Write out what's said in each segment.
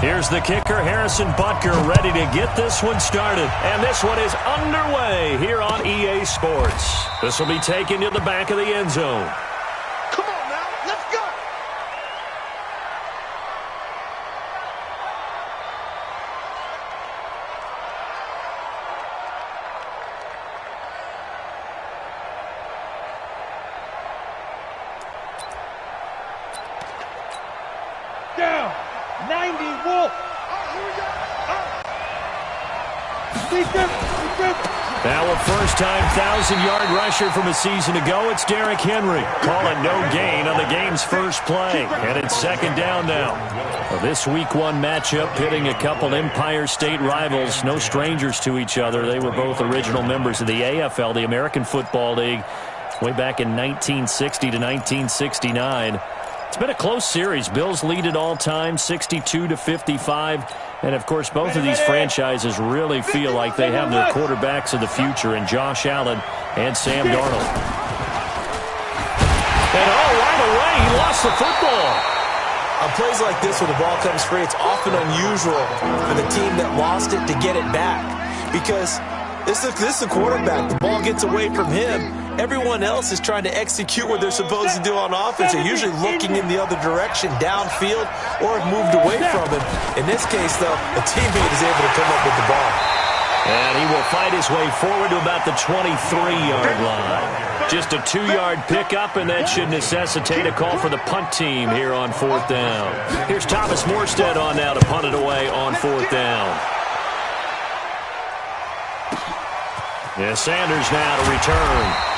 Here's the kicker, Harrison Butker, ready to get this one started. And this one is underway here on EA Sports. This will be taken to the back of the end zone. Come on now, let's go! Down, 90 Wolf. Now a first-time 1,000-yard rusher from a season ago, it's Derrick Henry. Calling no gain on the game's first play. And it's second down now. Well, this Week 1 matchup pitting a couple Empire State rivals, no strangers to each other. They were both original members of the AFL, the American Football League, way back in 1960 to 1969. It's been a close series. Bills lead it all time, 62-55. And, of course, both of these franchises really feel like they have their quarterbacks of the future in Josh Allen and Sam Darnold. And, right away, he lost the football. On plays like this where the ball comes free, it's often unusual for the team that lost it to get it back. Because this is the quarterback. The ball gets away from him. Everyone else is trying to execute what they're supposed to do on offense. They're usually looking in the other direction, downfield, or have moved away from him. In this case, though, a teammate is able to come up with the ball. And he will fight his way forward to about the 23-yard line. Just a 2-yard pickup, and that should necessitate a call for the punt team here on 4th down. Here's Thomas Morstead on now to punt it away on 4th down. Yeah, Sanders now to return.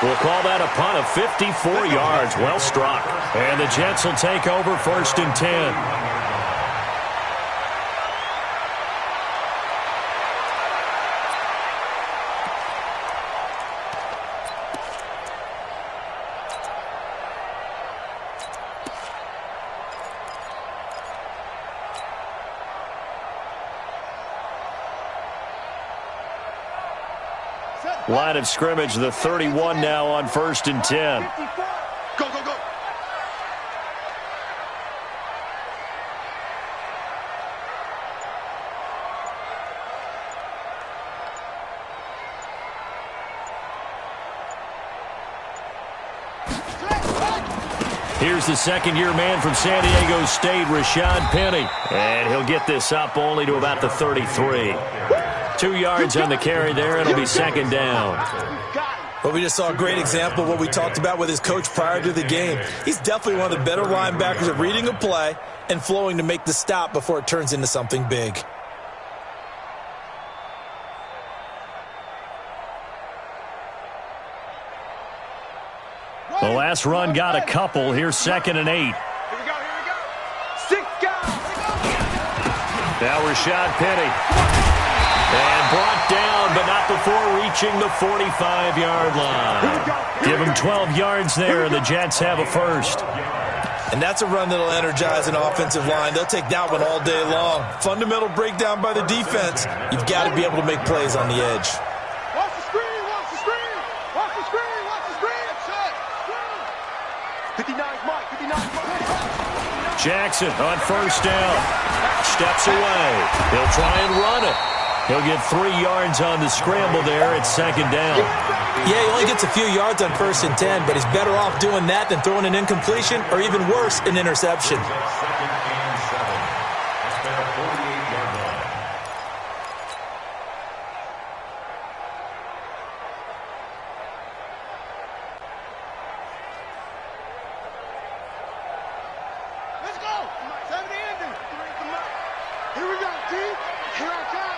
We'll call that a punt of 54 yards. Well struck. And the Jets will take over 1st and 10. Line of scrimmage, the 31 now on 1st and 10. Go, go, go. Here's the second-year man from San Diego State, Rashad Penny. And he'll get this up only to about the 33. 2 yards on the carry there. It'll be second down. Well, we just saw a great example of what we talked about with his coach prior to the game. He's definitely one of the better linebackers at reading a play and flowing to make the stop before it turns into something big. The last run got a couple. Here's 2nd and 8. Here we go, here we go. 6 guys. Now Rashad Penny. And brought down, but not before reaching the 45-yard line. Give him 12 yards there, and the Jets have a first. And that's a run that'll energize an offensive line. They'll take that one all day long. Fundamental breakdown by the defense. You've got to be able to make plays on the edge. Watch the screen, watch the screen. Watch the screen, watch the screen. 59's Mike, 59's Mike. Jackson on 1st down. Steps away. He'll try and run it. He'll get 3 yards on the scramble there. It's 2nd down. Yeah, he only gets a few yards on 1st and 10, but he's better off doing that than throwing an incompletion or even worse, an interception. Let's go. 70 ending. Here we go, T. Here I come.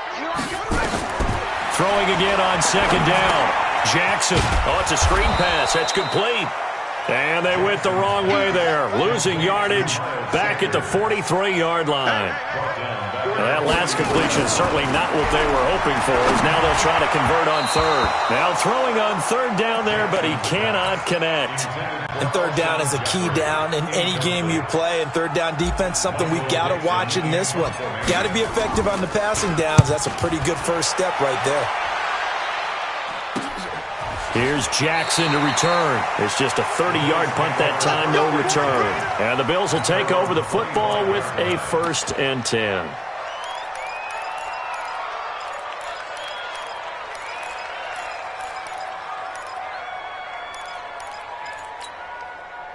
Throwing again on 2nd down. Jackson. Oh, it's a screen pass. That's complete. And they went the wrong way there. Losing yardage back at the 43-yard line. Well, that last completion is certainly not what they were hoping for, as now they'll try to convert on 3rd. Now throwing on 3rd down there, but he cannot connect. And 3rd down is a key down in any game you play. And 3rd down defense, something we've got to watch in this one. Got to be effective on the passing downs. That's a pretty good first step right there. Here's Jackson to return. It's just a 30-yard punt that time, no return. And the Bills will take over the football with a 1st and 10.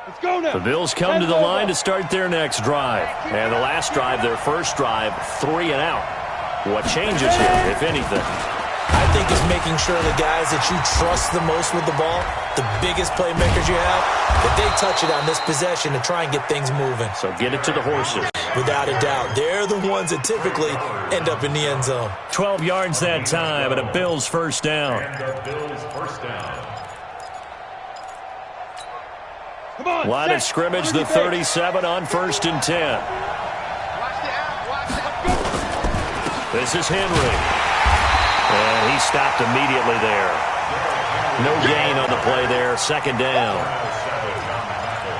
Let's go now. The Bills come to the line to start their next drive. And the last drive, their first drive, 3 and out. What changes here, if anything? I think it's making sure the guys that you trust the most with the ball, the biggest playmakers you have, that they touch it on this possession to try and get things moving. So get it to the horses. Without a doubt. They're the ones that typically end up in the end zone. 12 yards that time and a Bills first down. Come on, Line of scrimmage, the 37 on 1st and 10. This is Henry. And he stopped immediately there. No gain on the play there. 2nd down.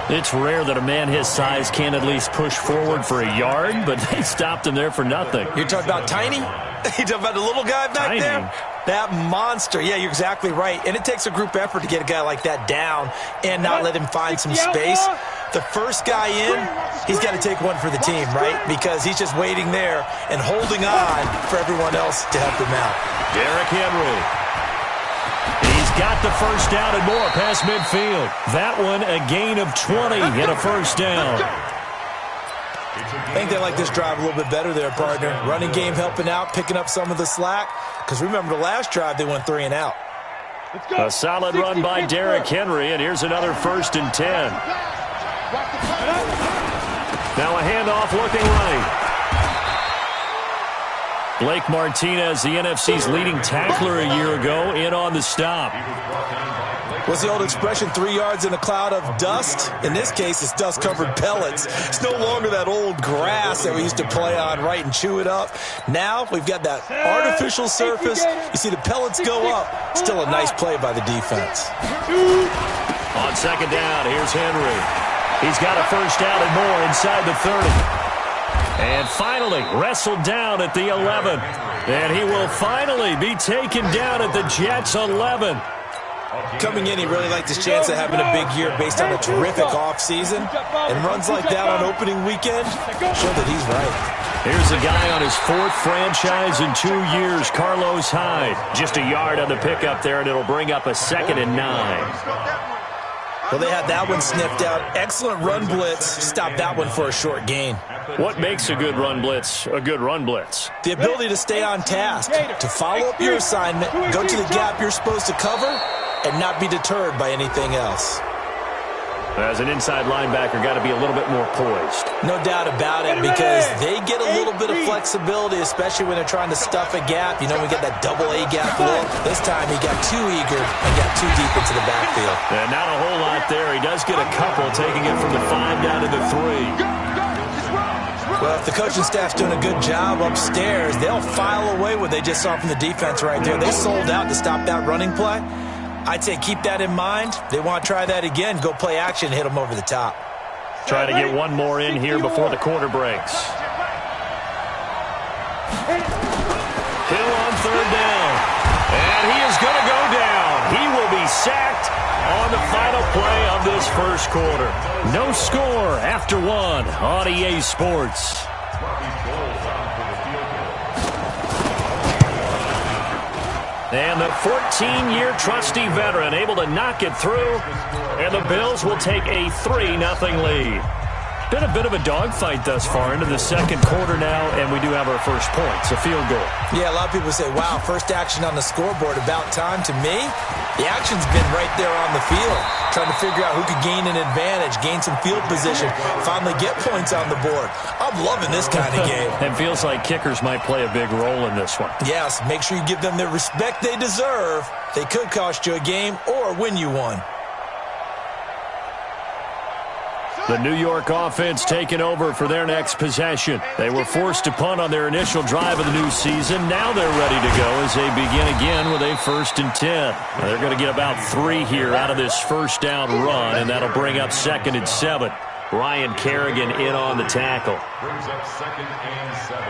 It's rare that a man his size can't at least push forward for a yard, but they stopped him there for nothing. You're talking about Tiny? You're talking about the little guy back there? That monster. Yeah, you're exactly right. And it takes a group effort to get a guy like that down and not let him find some space. The first guy in, he's got to take one for the team, right? Because he's just waiting there and holding on for everyone else to help him out. Derrick Henry. He's got the first down and more past midfield. That one a gain of 20 and a first down. I think they like this drive a little bit better there, partner. Running game helping out, picking up some of the slack. Because remember the last drive, they went 3 and out. A solid run by Derrick Henry, and here's another 1st and 10. Now a handoff looking right. Blake Martinez, the NFC's leading tackler a year ago, in on the stop. What's the old expression, 3 yards in a cloud of dust? In this case, it's dust-covered pellets. It's no longer that old grass that we used to play on, right, and chew it up. Now we've got that artificial surface. You see the pellets go up. Still a nice play by the defense. On 2nd down, here's Henry. He's got a first down and more inside the 30. And finally wrestled down at the 11. And he will finally be taken down at the Jets' 11. Coming in, he really liked his chance of having a big year based on a terrific offseason. And runs like that on opening weekend show that he's right. Here's a guy on his 4th franchise in 2 years, Carlos Hyde. Just a yard on the pickup there, and it'll bring up a 2nd and 9. Well, they had that one sniffed out. Excellent run blitz. Stopped that one for a short gain. What makes a good run blitz a good run blitz? The ability to stay on task, to follow up your assignment, go to the gap you're supposed to cover, and not be deterred by anything else. As an inside linebacker, got to be a little bit more poised. No doubt about it, because they get a little bit of flexibility, especially when they're trying to stuff a gap. You know, we get that double A gap look. This time he got too eager and got too deep into the backfield. And not a whole lot there. He does get a couple, taking it from the 5 down to the 3. Well, if the coaching staff's doing a good job upstairs, they'll file away what they just saw from the defense right there. They sold out to stop that running play. I'd say keep that in mind. They want to try that again. Go play action, hit them over the top. Trying to get one more in here before the quarter breaks. Hill on 3rd down. And he is going to go down. He will be sacked on the final play of this first quarter. No score after 1 on EA Sports. And the 14-year trusty veteran able to knock it through. And the Bills will take a 3-0 lead. Been a bit of a dogfight thus far into the second quarter now, and we do have our first points, a field goal. Yeah, a lot of people say, wow, first action on the scoreboard, about time. To me, the action's been right there on the field, trying to figure out who could gain an advantage, gain some field position, finally get points on the board. I'm loving this kind of game. It feels like kickers might play a big role in this one. Yes, make sure you give them the respect they deserve. They could cost you a game or win you one. The New York offense taking over for their next possession. They were forced to punt on their initial drive of the new season. Now they're ready to go as they begin again with a 1st and 10. They're going to get about 3 here out of this first down run, and that'll bring up 2nd and 7. Ryan Kerrigan in on the tackle. Brings up 2nd and 7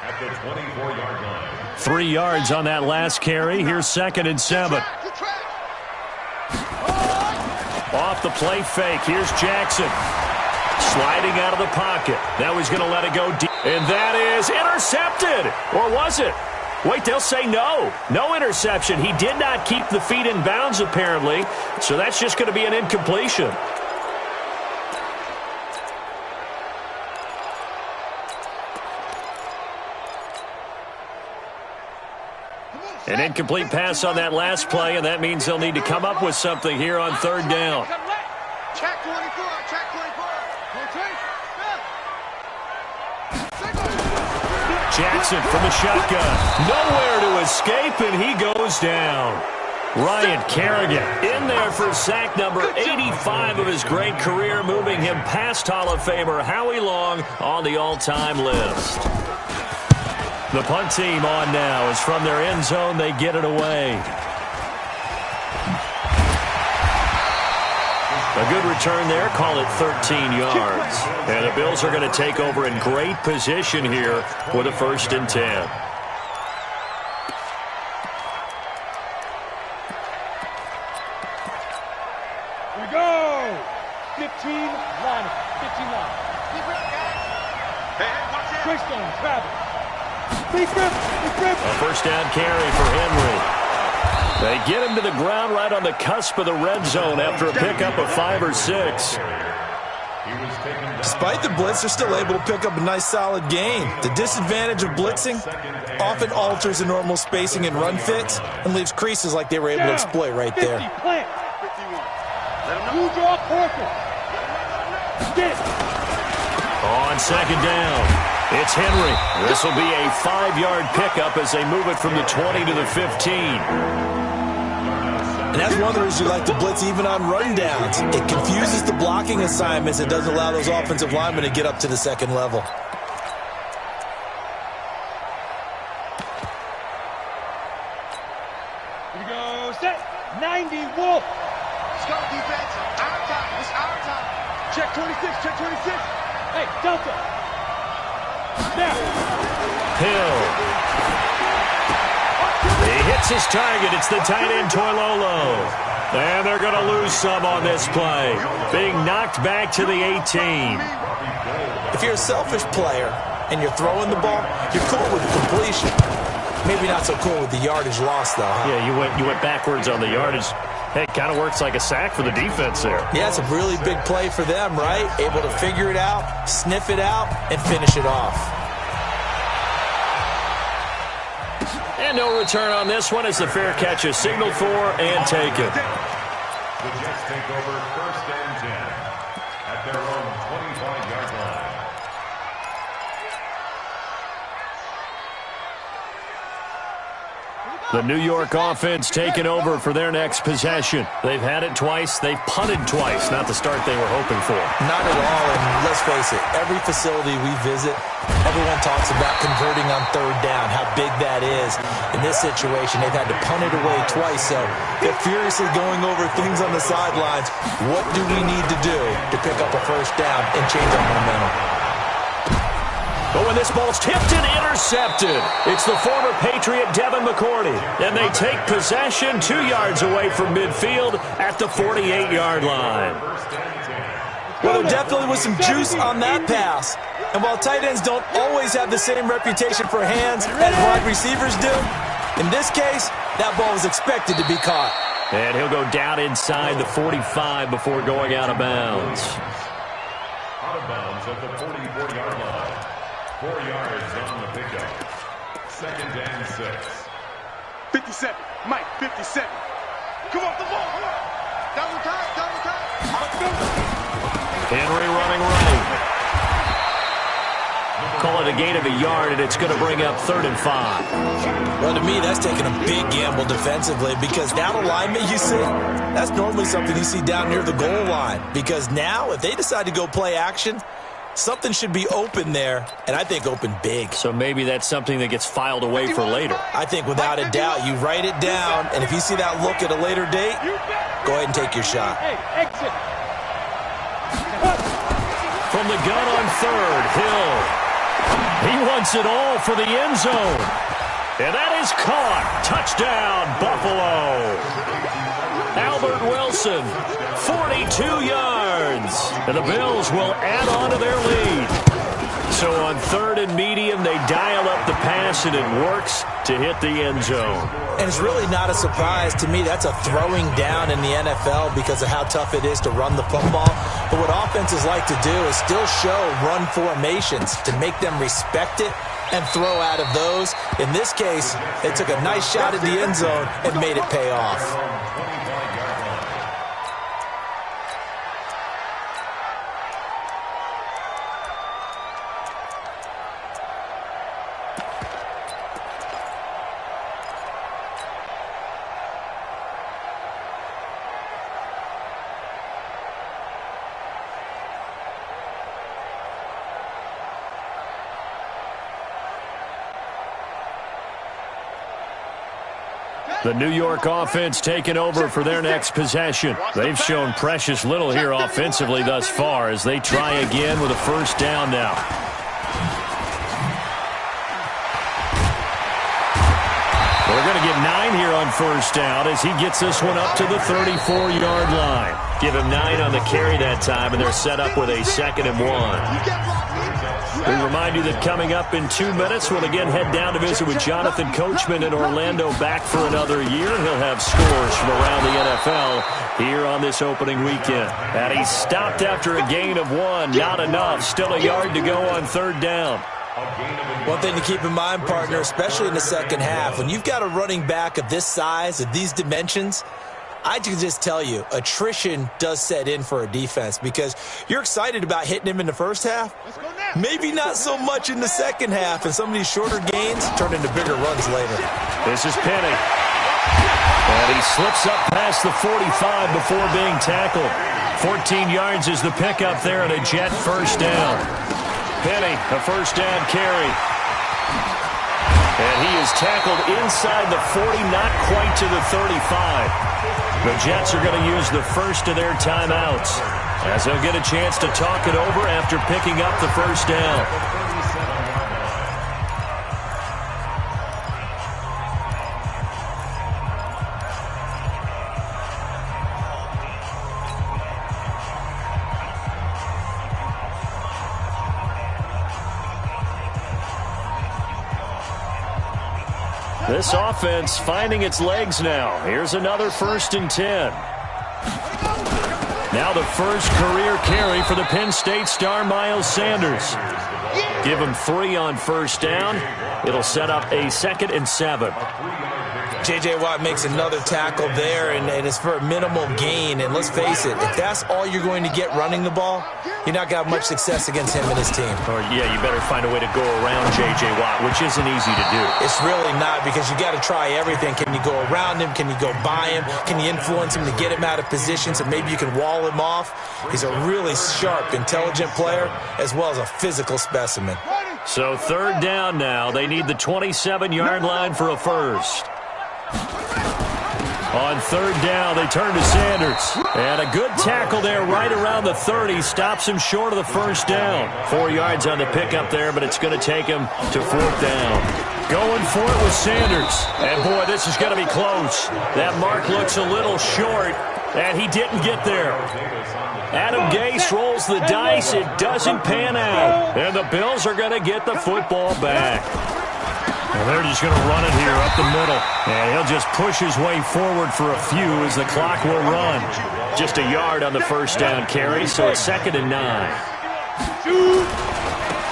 at the 24-yard line. 3 yards on that last carry. Here's 2nd and 7. Off the play fake. Here's Jackson. Sliding out of the pocket. Now he's going to let it go deep. And that is intercepted. Or was it? Wait, they'll say no. No interception. He did not keep the feet in bounds, apparently. So that's just going to be an incompletion. An incomplete pass on that last play, and that means they'll need to come up with something here on third down. Check 24, check 24. Jackson from the shotgun. Nowhere to escape, and he goes down. Ryan Kerrigan in there for sack number 85 of his great career, moving him past Hall of Famer Howie Long on the all-time list. The punt team on now as from their end zone they get it away. A good return there, call it 13 yards. And the Bills are going to take over in great position here with a 1st and 10. Here we go. 15 line. 15 line. Quickstone, Travis. A 1st down carry for Henry. They get him to the ground right on the cusp of the red zone after a pickup of 5 or 6. Despite the blitz, they're still able to pick up a nice solid gain. The disadvantage of blitzing often alters the normal spacing and run fits and leaves creases like they were able to exploit right there. On 2nd down. It's Henry. This will be a 5-yard pickup as they move it from the 20 to the 15. And that's one of the reasons you like to blitz even on rundowns. It confuses the blocking assignments. It doesn't allow those offensive linemen to get up to the second level. Here we go. Set. 90 Wolf. Let's go, defense. Our time. It's our time. Check 26. Check 26. Hey, Delta. Hill. He hits his target. It's the tight end, Toilolo. And they're going to lose some on this play. Being knocked back to the 18. If you're a selfish player and you're throwing the ball, you're cool with the completion. Maybe not so cool with the yardage loss, though, huh? Yeah, you went backwards on the yardage. Hey, it kind of works like a sack for the defense there. Yeah, it's a really big play for them, right? Able to figure it out, sniff it out, and finish it off. And no return on this one as the fair catch is signaled for and taken. The Jets take over 1st and 10 at their own 25-yard line. The New York offense taking over for their next possession. They've had it twice. They've punted twice. Not the start they were hoping for. Not at all, and let's face it, every facility we visit, everyone talks about converting on 3rd down, how big that is. In this situation, they've had to punt it away twice, so they're furiously going over things on the sidelines. What do we need to do to pick up a 1st down and change our momentum? But when this ball's tipped and intercepted, it's the former Patriot Devin McCourty. And they take possession 2 yards away from midfield at the 48-yard line. Well, there definitely was some juice on that pass. And while tight ends don't always have the same reputation for hands as wide receivers do, in this case, that ball was expected to be caught. And he'll go down inside the 45 before going out of bounds. Out of bounds at the 44-yard line. 4 yards on the pickup. 2nd and 6. 57. Mike, 57. Come off the ball. Come on. Double time. Double time. Henry running right. Call it a gain of a yard, and it's going to bring up 3rd and 5. Well, to me, that's taking a big gamble defensively because that alignment you see, that's normally something you see down near the goal line. Because now, if they decide to go play action, something should be open there, and I think open big. So maybe that's something that gets filed away for later. I think without a doubt, you write it down, and if you see that look at a later date, go ahead and take your shot. Hey, exit. From the gun on 3rd, Hill. He wants it all for the end zone. And that is caught. Touchdown, Buffalo. Albert Wilson, 42 yards. And the Bills will add on to their lead. So on 3rd and medium, they dial up the pass, and it works to hit the end zone. And it's really not a surprise to me. That's a throwing down in the NFL because of how tough it is to run the football. But what offenses like to do is still show run formations to make them respect it and throw out of those. In this case, they took a nice shot at the end zone and made it pay off. The New York offense taking over for their next possession. They've shown precious little here offensively thus far as they try again with a first down now. We're going to get 9 here on first down as he gets this one up to the 34-yard line. Give him 9 on the carry that time, and they're set up with a 2nd and 1. We remind you that coming up in 2 minutes, we'll again head down to visit with Jonathan Coachman in Orlando, back for another year. He'll have scores from around the NFL here on this opening weekend. And he stopped after a gain of 1. Not enough. Still a yard to go on 3rd down. One thing to keep in mind, partner, especially in the second half, when you've got a running back of this size, of these dimensions, I can just tell you, attrition does set in for a defense because you're excited about hitting him in the first half. Maybe not so much in the second half, and some of these shorter gains turn into bigger runs later. This is Penny. And he slips up past the 45 before being tackled. 14 yards is the pickup there and a Jet first down. Penny, a first down carry. And he is tackled inside the 40, not quite to the 35. The Jets are going to use the first of their timeouts as they'll get a chance to talk it over after picking up the first down. This offense finding its legs now. Here's another 1st and 10. Now the first career carry for the Penn State star Miles Sanders. Give him 3 on first down. It'll set up a 2nd and 7. J.J. Watt makes another tackle there, and it's for a minimal gain. And let's face it, if that's all you're going to get running the ball, you're not going to have much success against him and his team. Or, yeah, you better find a way to go around J.J. Watt, which isn't easy to do. It's really not, because you got to try everything. Can you go around him? Can you go by him? Can you influence him to get him out of position so maybe you can wall him off? He's a really sharp, intelligent player, as well as a physical specimen. So 3rd down now. They need the 27-yard line for a first. On 3rd down, they turn to Sanders. And a good tackle there right around the 30. Stops him short of the first down. 4 yards on the pickup there, but it's going to take him to 4th down. Going for it with Sanders. And, boy, this is going to be close. That mark looks a little short, and he didn't get there. Adam Gase rolls the dice. It doesn't pan out. And the Bills are going to get the football back. Well, they're just going to run it here up the middle. And he'll just push his way forward for a few as the clock will run. Just a yard on the first down carry, so it's 2nd and 9.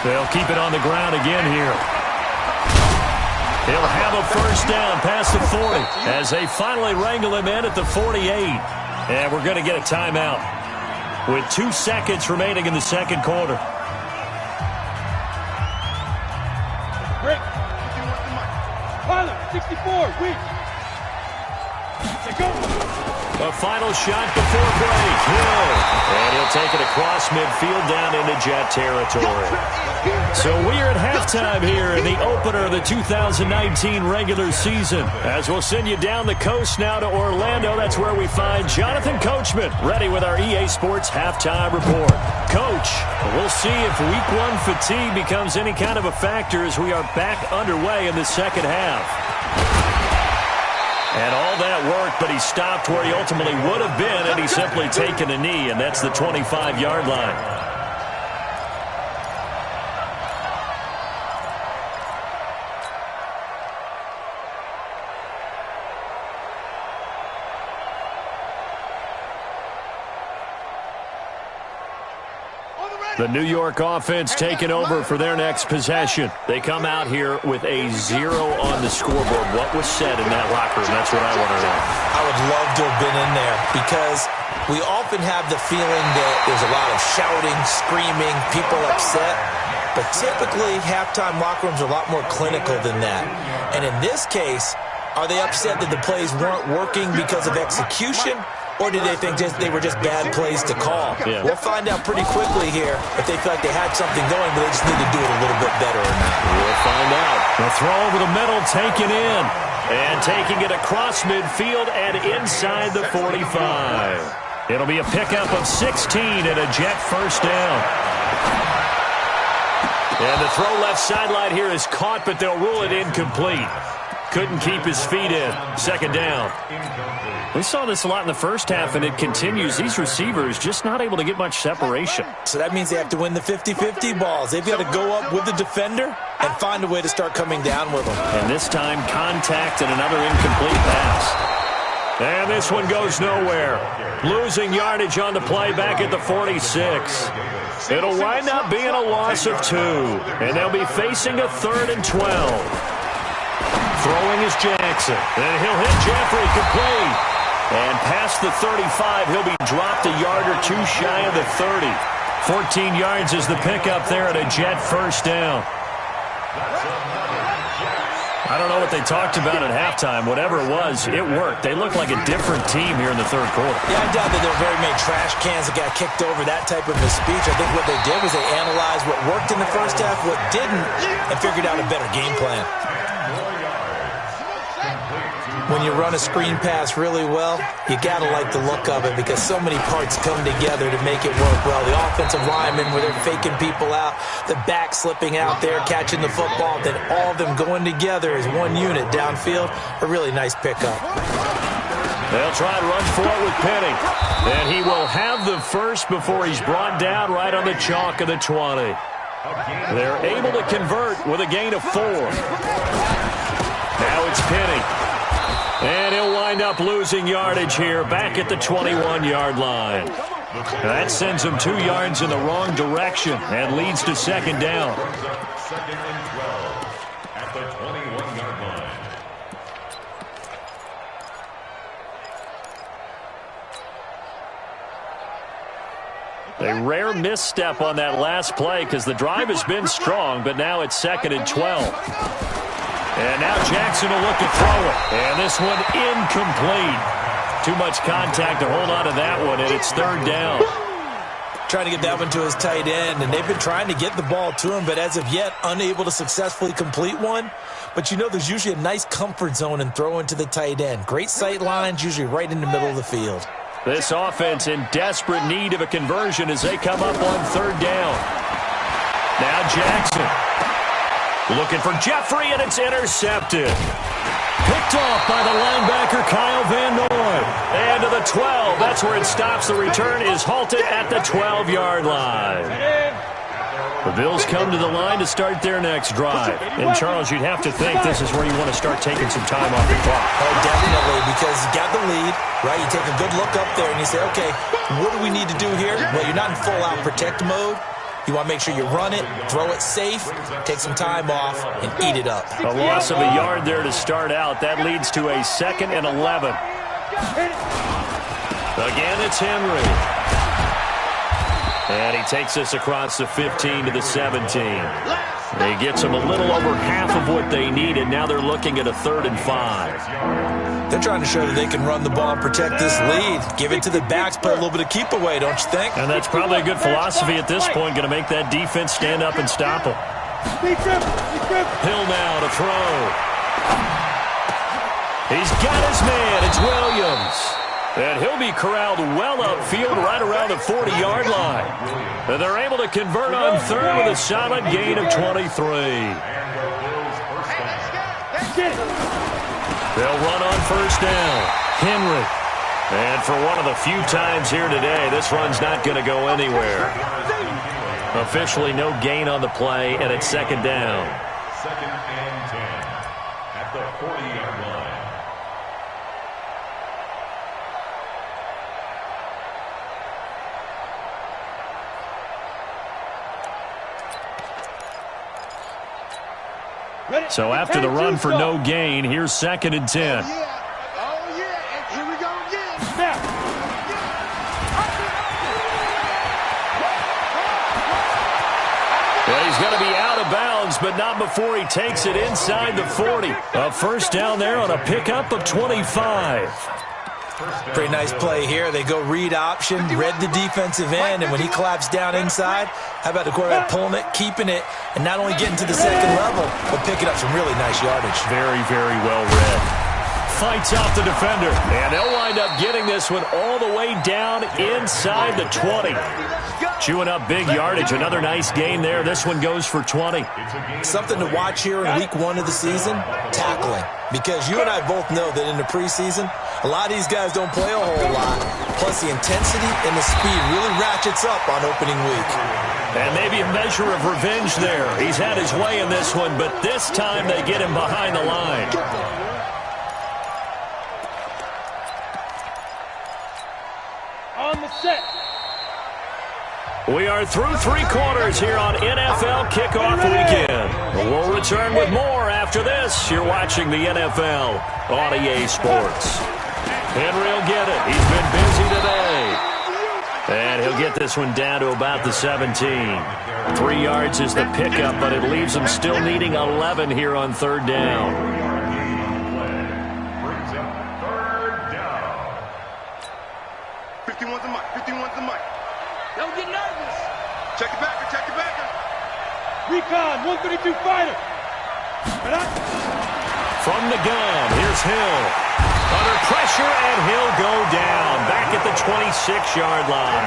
They'll keep it on the ground again here. He'll have a first down past the 40 as they finally wrangle him in at the 48. And we're going to get a timeout with 2 seconds remaining in the second quarter. Break. 64, weak. Go. A final shot before break. Hill. And he'll take it across midfield down into Jet territory. So we are at halftime here in the opener of the 2019 regular season. As we'll send you down the coast now to Orlando. That's where we find Jonathan Coachman ready with our EA Sports halftime report. Coach, we'll see if week 1 fatigue becomes any kind of a factor as we are back underway in the second half. And all that worked, but he stopped where he ultimately would have been, and he's simply taken a knee, and that's the 25-yard line. The New York offense taking over for their next possession. They come out here with a 0 on the scoreboard. What was said in that locker room? That's what I want to know. I would love to have been in there because we often have the feeling that there's a lot of shouting, screaming, people upset. But typically, halftime locker rooms are a lot more clinical than that. And in this case, are they upset that the plays weren't working because of execution? Or did they think they were just bad plays to call? Yeah. We'll find out pretty quickly here if they feel like they had something going, but they just need to do it a little bit better or not. We'll find out. The throw over the middle, taken in. And taking it across midfield and inside the 45. It'll be a pickup of 16 and a Jet first down. And the throw left sideline here is caught, but they'll rule it incomplete. Couldn't keep his feet in. Second down. We saw this a lot in the first half, and it continues. These receivers just not able to get much separation. So that means they have to win the 50-50 balls. They've got to go up with the defender and find a way to start coming down with them. And this time, contact and another incomplete pass. And this one goes nowhere. Losing yardage on the play back at the 46. It'll wind up being a loss of 2. And they'll be facing a 3rd and 12. Throwing is Jackson. And he'll hit Jeffrey complete. And past the 35, he'll be dropped a yard or 2 shy of the 30. 14 yards is the pickup there at a Jet first down. I don't know what they talked about at halftime. Whatever it was, it worked. They look like a different team here in the third quarter. Yeah, I doubt that there were very many trash cans that got kicked over, that type of a speech. I think what they did was they analyzed what worked in the first half, what didn't, and figured out a better game plan. When you run a screen pass really well, you got to like the look of it because so many parts come together to make it work well. The offensive linemen, where they're faking people out, the back slipping out there, catching the football, then all of them going together as one unit downfield. A really nice pickup. They'll try and run for it with Penny. And he will have the first before he's brought down right on the chalk of the 20. They're able to convert with a gain of 4. Now it's Penny. And he'll wind up losing yardage here back at the 21-yard line. That sends him 2 yards in the wrong direction and leads to second down. Second and 12 at the 21-yard line. A rare misstep on that last play because the drive has been strong, but now it's second and 12. And now Jackson will look to throw it. And this one incomplete. Too much contact to hold on to that one, and it's third down. Trying to get that one to his tight end, and they've been trying to get the ball to him, but as of yet, unable to successfully complete one. But you know there's usually a nice comfort zone in throwing to the tight end. Great sight lines, usually right in the middle of the field. This offense in desperate need of a conversion as they come up on third down. Now Jackson. Looking for Jeffrey, and it's intercepted. Picked off by the linebacker, Kyle Van Noy. And to the 12. That's where it stops. The return is halted at the 12-yard line. The Bills come to the line to start their next drive. And, Charles, you'd have to think this is where you want to start taking some time off the clock. Oh, definitely, because you got the lead, right? You take a good look up there, and you say, okay, what do we need to do here? Well, you're not in full-out protect mode. You want to make sure you run it, throw it safe, take some time off, and eat it up. A loss of a yard there to start out. That leads to a 2nd and 11. Again, it's Henry. And he takes us across the 15 to the 17. He gets them a little over half of what they needed. Now they're looking at a 3rd and 5. They're trying to show that they can run the ball and protect this lead. Give it to the backs, play a little bit of keep away, don't you think? And that's probably a good philosophy at this point, going to make that defense stand up and stop them. Hill now to throw. He's got his man. It's Williams. And he'll be corralled well upfield right around the 40-yard line. And they're able to convert on third with a solid gain of 23. They'll run on first down. Henry. And for one of the few times here today, this run's not going to go anywhere. Officially no gain on the play, and it's second down. Second and 10 at the 40-yard line. So after the run for no gain, here's second and 10. Oh, yeah. And here we go again. Snap. Well, he's going to be out of bounds, but not before he takes it inside the 40. A first down there on a pickup of 25. Pretty nice play here. They go read option, read the defensive end, and when he claps down inside, how about the quarterback pulling it, keeping it, and not only getting to the second level, but picking up some really nice yardage. Very, very well read. Fights off the defender, and they'll wind up getting this one all the way down inside the 20. Chewing up big yardage. Another nice gain there. This one goes for 20. Something to watch here in week 1 of the season, tackling. Because you and I both know that in the preseason, a lot of these guys don't play a whole lot. Plus, the intensity and the speed really ratchets up on opening week. And maybe a measure of revenge there. He's had his way in this one, but this time they get him behind the line. On the set. We are through 3 quarters here on NFL Kickoff Weekend. We'll return with more after this. You're watching the NFL on EA Sports. Henry will get it. He's been busy today. And he'll get this one down to about the 17. 3 yards is the pickup, but it leaves him still needing 11 here on third down. Brings up third down. 51's the mic. 51's the mic. Don't get nervous. Check it back. Check it back. Recon, 132 fighter. From the gun, here's Hill. Under pressure, and he'll go down. Back at the 26-yard line.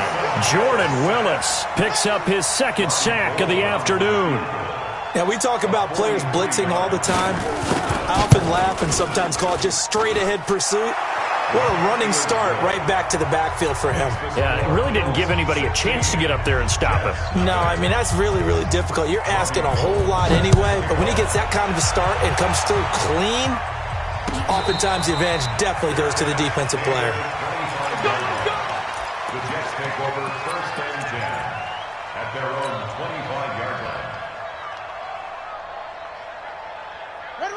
Jordan Willis picks up his second sack of the afternoon. Now, we talk about players blitzing all the time. I often laugh and sometimes call it just straight-ahead pursuit. What a running start right back to the backfield for him. Yeah, it really didn't give anybody a chance to get up there and stop him. No, I mean, that's really, really difficult. You're asking a whole lot anyway, but when he gets that kind of a start and comes through clean, oftentimes the advantage definitely goes to the defensive player. The Jets take over first and 10 at their own 25-yard line.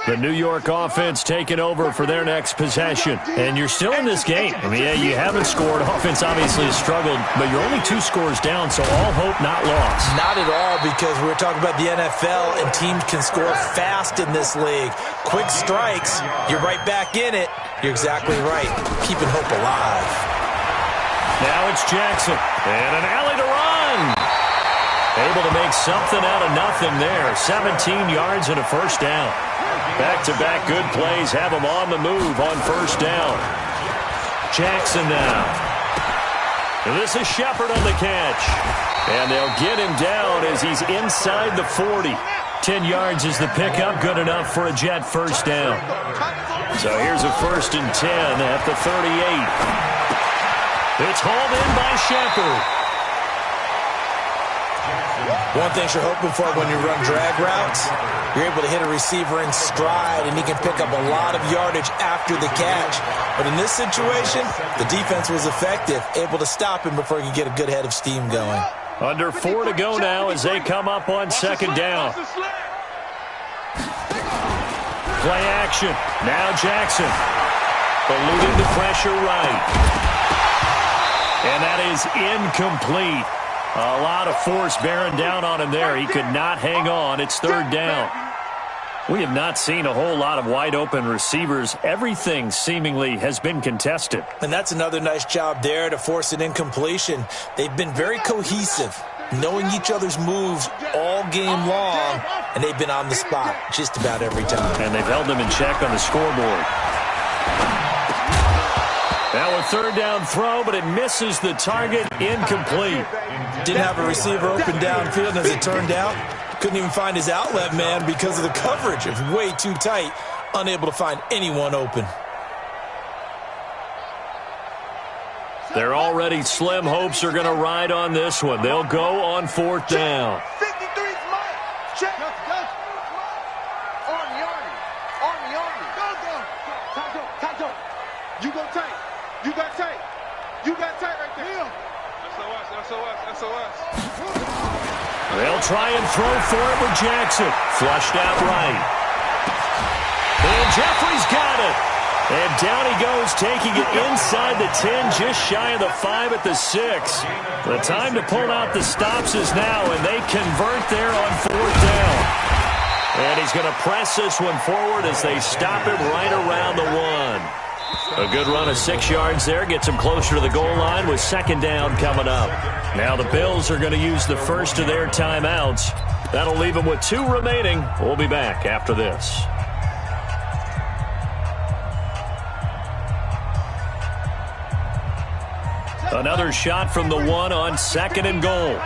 The New York offense taking over for their next possession. And you're still in this game. I mean, yeah, you haven't scored. Offense obviously has struggled, but you're only 2 scores down, so all hope not lost. Not at all, because we're talking about the NFL, and teams can score fast in this league. Quick strikes, you're right back in it. You're exactly right. Keeping hope alive. Now it's Jackson. And an alley to run. Able to make something out of nothing there. 17 yards and a first down. Back-to-back good plays have him on the move on first down. Jackson now. And this is Shepard on the catch. And they'll get him down as he's inside the 40. 10 yards is the pickup, good enough for a Jet first down. So here's a first and 10 at the 38. It's hauled in by Shepard. One thing you're hoping for when you run drag routes, you're able to hit a receiver in stride, and he can pick up a lot of yardage after the catch. But in this situation, the defense was effective, able to stop him before he could get a good head of steam going. Under 4 to go now as they come up on second down. Play action. Now Jackson. Eluding the pressure right. And that is incomplete. A lot of force bearing down on him there. He could not hang on. It's third down. We have not seen a whole lot of wide-open receivers. Everything seemingly has been contested. And that's another nice job there to force an incompletion. They've been very cohesive, knowing each other's moves all game long, and they've been on the spot just about every time. And they've held them in check on the scoreboard. Now a third down throw, but it misses the target. Incomplete. Didn't have a receiver open downfield, and as it turned out, couldn't even find his outlet man because of the coverage. It was way too tight. unable to find anyone open. Their already slim hopes are going to ride on this one. They'll go on 4th down. 53's Mike. Check. Army. Go. Taco. You go tight. You got tight. You got tight right there. SOS. They'll try and throw for it with Jackson. Flushed out right. And Jeffrey's got it. And down he goes, taking it inside the 10, just shy of the 5 at the 6. The time to pull out the stops is now, and they convert there on 4th down. And he's going to press this one forward as they stop him right around the 1. A good run of 6 yards there, gets him closer to the goal line with 2nd down coming up. Now the Bills are going to use the first of their timeouts. That'll leave them with 2 remaining. We'll be back after this. Another shot from the 1 on 2nd and goal.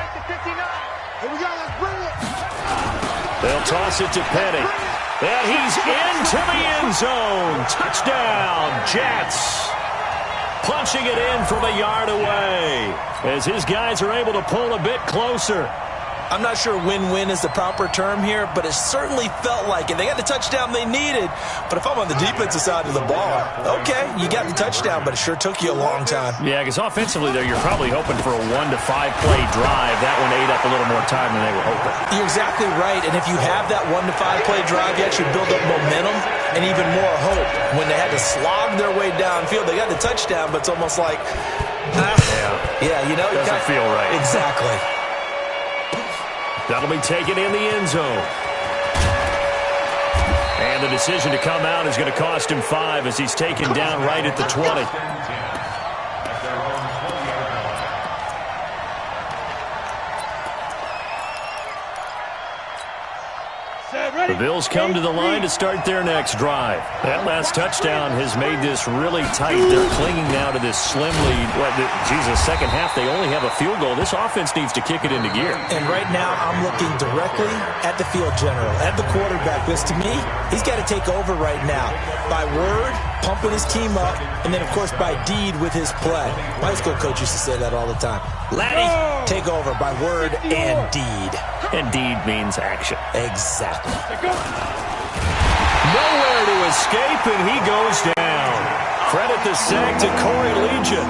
They'll toss it to Petty. And he's into the end zone. Touchdown, Jets. Punching it in from a yard away as his guys are able to pull a bit closer. I'm not sure win-win is the proper term here, but it certainly felt like it. They got the touchdown they needed, but if I'm on the defensive side of the ball, okay, you got the touchdown, but it sure took you a long time. Yeah, because offensively there, you're probably hoping for a 1 to 5 play drive. That one ate up a little more time than they were hoping. You're exactly right, and if you have that 1 to 5 play drive, you actually build up momentum and even more hope. When they had to slog their way downfield, they got the touchdown, but it's almost like, you know, doesn't feel right. Exactly. That'll be taken in the end zone. And the decision to come out is going to cost him 5 as he's taken down right at the 20. The Bills come to the line to start their next drive. That last touchdown has made this really tight. They're clinging now to this slim lead. Second half, they only have a field goal. This offense needs to kick it into gear. And right now, I'm looking directly at the field general, at the quarterback. Because to me, he's got to take over right now. By word, pumping his team up, and then, of course, by deed with his play. My high school coach used to say that all the time. Laddie, take over by word and deed. And deed means action. Exactly. Nowhere to escape, and he goes down. Credit the sack to Corey Legion.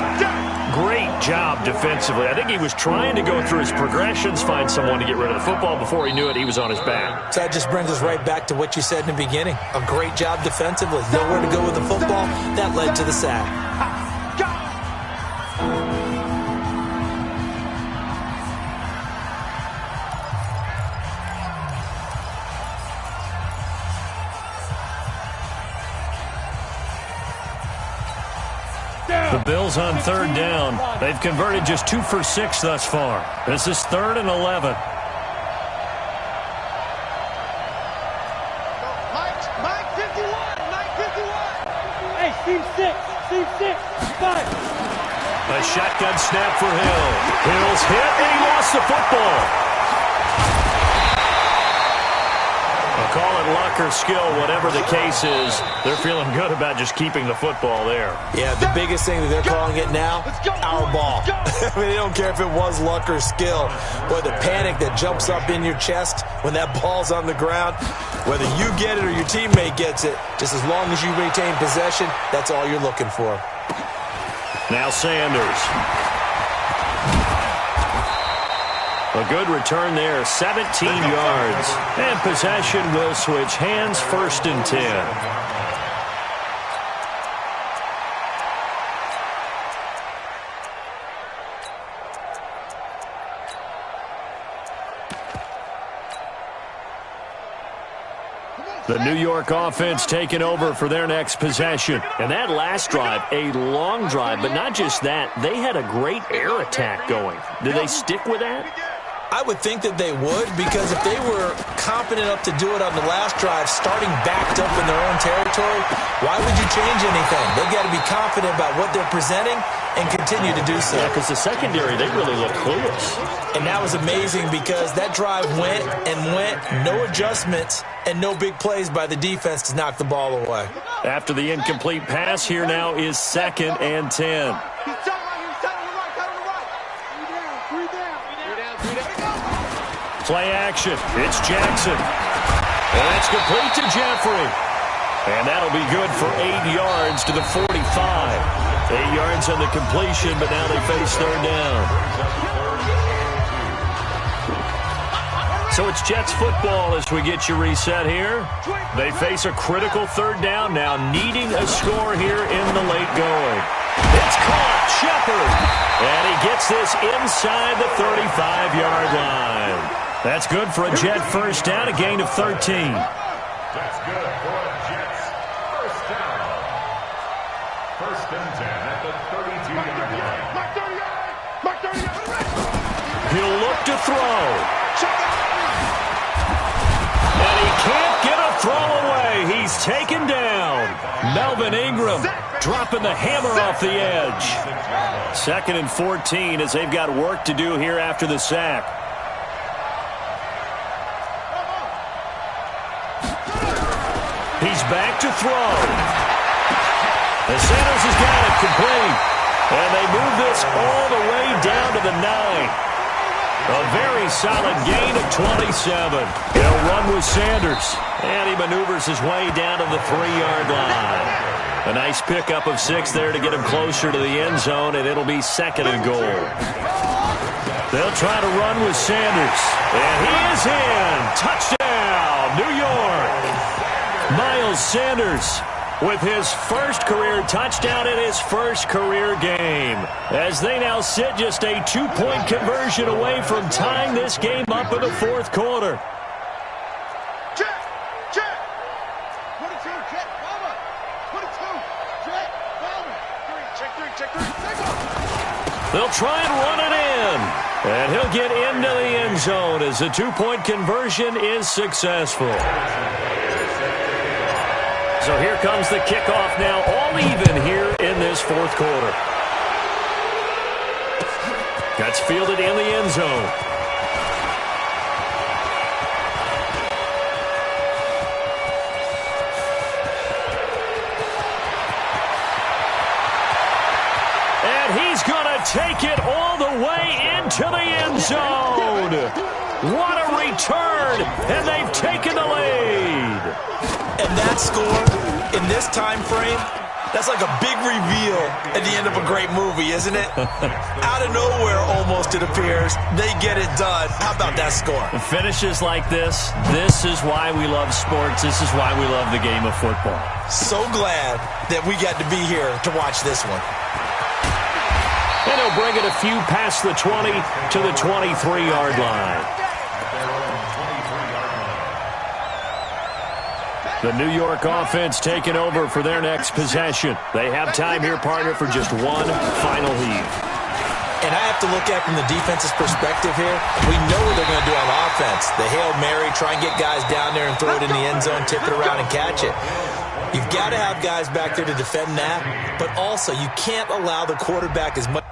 Great job defensively. I think he was trying to go through his progressions, find someone to get rid of the football. Before he knew it, he was on his back. So that just brings us right back to what you said in the beginning. A great job defensively. Nowhere to go with the football. That led to the sack. The Bills on 3rd down. They've converted just 2 for 6 thus far. This is 3rd and 11. Mike 51. Hey, Steve 6. 5. A shotgun snap for Hill. Hill's hit, and he lost the football. I'll call it luck or skill, whatever the case is. They're feeling good about just keeping the football there. Yeah, the biggest thing that they're calling it now, our ball. I mean, they don't care if it was luck or skill. Boy, the panic that jumps up in your chest when that ball's on the ground, whether you get it or your teammate gets it, just as long as you retain possession, that's all you're looking for. Now Sanders. A good return there, 17 yards. And possession will switch hands, 1st and 10. The New York offense taking over for their next possession. And that last drive, a long drive, but not just that. They had a great air attack going. Did they stick with that? I would think that they would, because if they were confident enough to do it on the last drive, starting backed up in their own territory, why would you change anything? They got to be confident about what they're presenting and continue to do so. Yeah, because the secondary, they really look clueless. And that was amazing because that drive went and went, no adjustments and no big plays by the defense to knock the ball away. After the incomplete pass, here now is 2nd and 10. Play action. It's Jackson. And it's complete to Jeffrey. And that'll be good for 8 yards to the 45. 8 yards on the completion, but now they face 3rd down. So it's Jets football as we get you reset here. They face a critical 3rd down now, needing a score here in the late going. It's caught. Shepard. And he gets this inside the 35-yard line. That's good for a Jet first down, a gain of 13. That's good for a Jets first down. 1st and 10 at the 32-yard line. He'll look to throw. And he can't get a throw away. He's taken down. Melvin Ingram dropping the hammer off the edge. 2nd and 14 as they've got work to do here after the sack. He's back to throw. The Sanders has got it complete. And they move this all the way down to the 9. A very solid gain of 27. He'll run with Sanders. And he maneuvers his way down to the 3-yard line. A nice pickup of 6 there to get him closer to the end zone, and it'll be 2nd and goal. They'll try to run with Sanders. And he is in. Touchdown, New York. Miles Sanders with his first career touchdown in his first career game, as they now sit just a 2-point conversion away from tying this game up in the 4th quarter. Check! 22, check, Palmer! 22, check, Palmer! Check 3, They'll try and run it in, and he'll get into the end zone as the 2-point conversion is successful. So here comes the kickoff now, all even here in this 4th quarter. That's fielded in the end zone. And he's going to take it all the way into the end zone. What a return, and they've taken the lead. And that score, in this time frame, that's like a big reveal at the end of a great movie, isn't it? Out of nowhere, almost, it appears, they get it done. How about that score? Finishes like this is why we love sports. This is why we love the game of football. So glad that we got to be here to watch this one. And he'll bring it a few past the 20 to the 23-yard line. The New York offense taking over for their next possession. They have time here, partner, for just one final heave. And I have to look at it from the defense's perspective here. We know what they're going to do on offense. The Hail Mary, try and get guys down there and throw it in the end zone, tip it around and catch it. You've got to have guys back there to defend that, but also you can't allow the quarterback as much